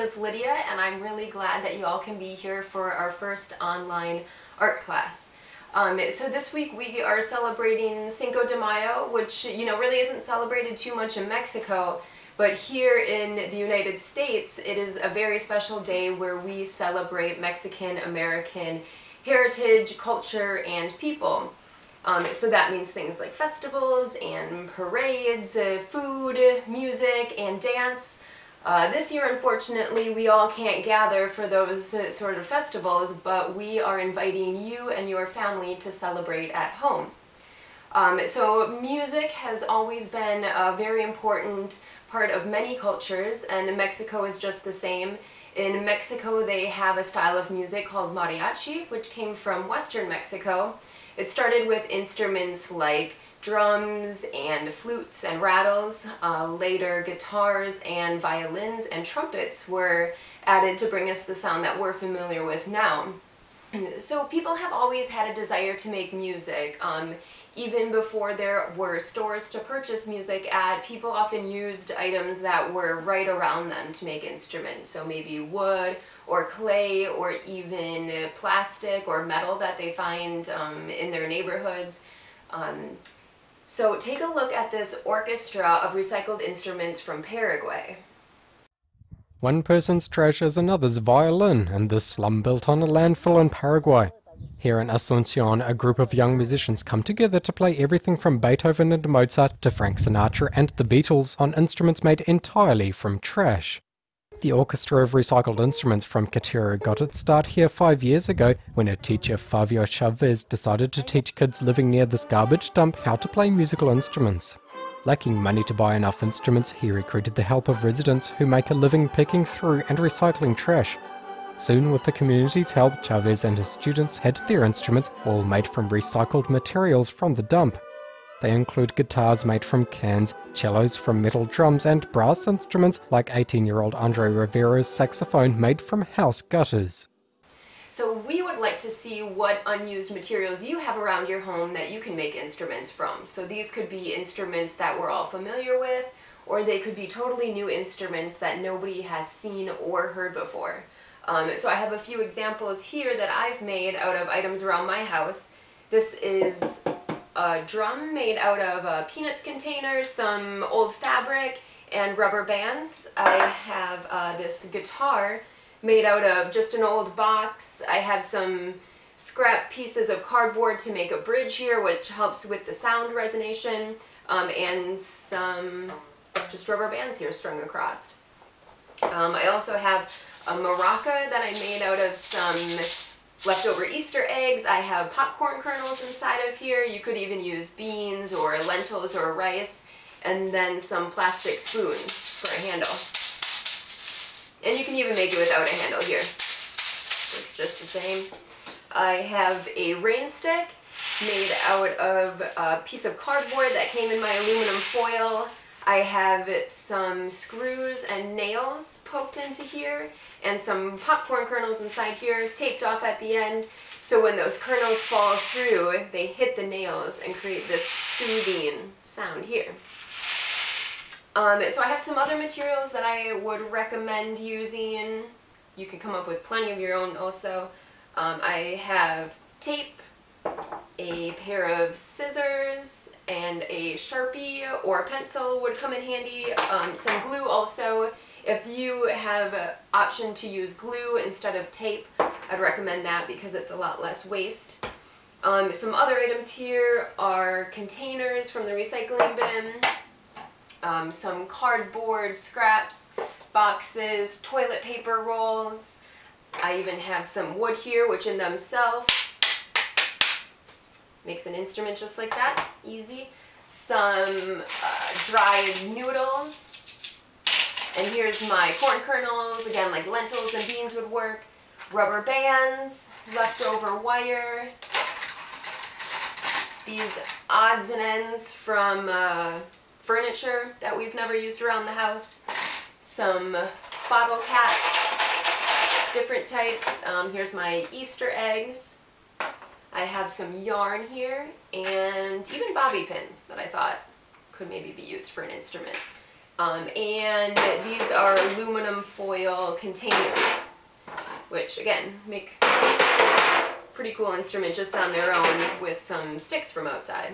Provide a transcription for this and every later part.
is Lydia, and I'm really glad that you all can be here for our first online art class. So this week we are celebrating Cinco de Mayo, which, really isn't celebrated too much in Mexico, but here in the United States, it is a very special day where we celebrate Mexican-American heritage, culture, and people. So that means things like festivals and parades, food, music, and dance. This year, unfortunately, we all can't gather for those sort of festivals, but we are inviting you and your family to celebrate at home. So music has always been a very important part of many cultures, and Mexico is just the same. In Mexico, they have a style of music called mariachi, which came from Western Mexico. It started with instruments like drums and flutes and rattles. Later, guitars and violins and trumpets were added to bring us the sound that we're familiar with now. So people have always had a desire to make music. Even before there were stores to purchase music at, people often used items that were right around them to make instruments. So maybe wood or clay or even plastic or metal that they find in their neighborhoods. So take a look at this orchestra of recycled instruments from Paraguay. One person's trash is another's violin in this slum built on a landfill in Paraguay. Here in Asunción, a group of young musicians come together to play everything from Beethoven and Mozart to Frank Sinatra and the Beatles on instruments made entirely from trash. The orchestra of recycled instruments from Quito got its start here 5 years ago when a teacher, Fabio Chavez, decided to teach kids living near this garbage dump how to play musical instruments. Lacking money to buy enough instruments, he recruited the help of residents who make a living picking through and recycling trash. Soon, with the community's help, Chavez and his students had their instruments all made from recycled materials from the dump. They include guitars made from cans, cellos from metal drums, and brass instruments like 18-year-old Andre Rivera's saxophone made from house gutters. So we would like to see what unused materials you have around your home that you can make instruments from. So these could be instruments that we're all familiar with, or they could be totally new instruments that nobody has seen or heard before. So I have a few examples here that I've made out of items around my house. This is a drum made out of peanuts containers, some old fabric, and rubber bands. I have this guitar made out of just an old box. I have some scrap pieces of cardboard to make a bridge here, which helps with the sound resonation, and some just rubber bands here strung across. I also have a maraca that I made out of some leftover Easter eggs. I have popcorn kernels inside of here. You could even use beans or lentils or rice, and then some plastic spoons for a handle. And you can even make it without a handle here. Works just the same. I have a rain stick made out of a piece of cardboard that came in my aluminum foil. I have some screws and nails poked into here, and some popcorn kernels inside here, taped off at the end, so when those kernels fall through, they hit the nails and create this soothing sound here. So I have some other materials that I would recommend using. You can come up with plenty of your own also. I have tape, a pair of scissors, and a Sharpie or a pencil would come in handy. Some glue also. If you have an option to use glue instead of tape, I'd recommend that because it's a lot less waste. Some other items here are containers from the recycling bin, some cardboard scraps, boxes, toilet paper rolls. I even have some wood here, which in themselves makes an instrument just like that, easy. Some dried noodles. And here's my corn kernels, again, like lentils and beans would work. Rubber bands, leftover wire. These odds and ends from furniture that we've never used around the house. Some bottle caps, different types. Here's my Easter eggs. I have some yarn here, and even bobby pins that I thought could maybe be used for an instrument. And these are aluminum foil containers, which again make pretty cool instrument just on their own with some sticks from outside.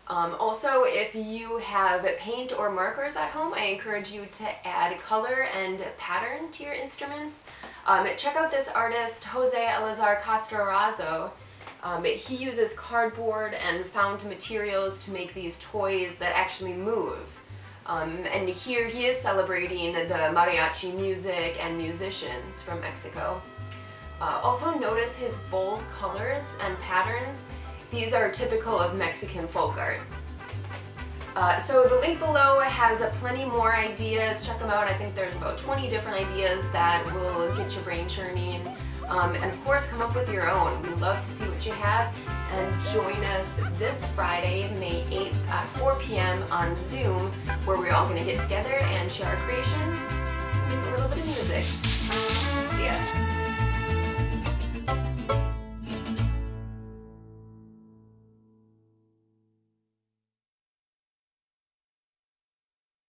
Also, if you have paint or markers at home, I encourage you to add color and pattern to your instruments. Check out this artist, Jose Elazar Castrorazo. He uses cardboard and found materials to make these toys that actually move. And here he is celebrating the mariachi music and musicians from Mexico. Also notice his bold colors and patterns. These are typical of Mexican folk art. So the link below has plenty more ideas. Check them out. I think there's about 20 different ideas that will get your brain churning. And of course, come up with your own. We'd love to see what you have. And join us this Friday, May 8th at 4 p.m. on Zoom, where we're all going to get together and share our creations, make a little bit of music. See ya.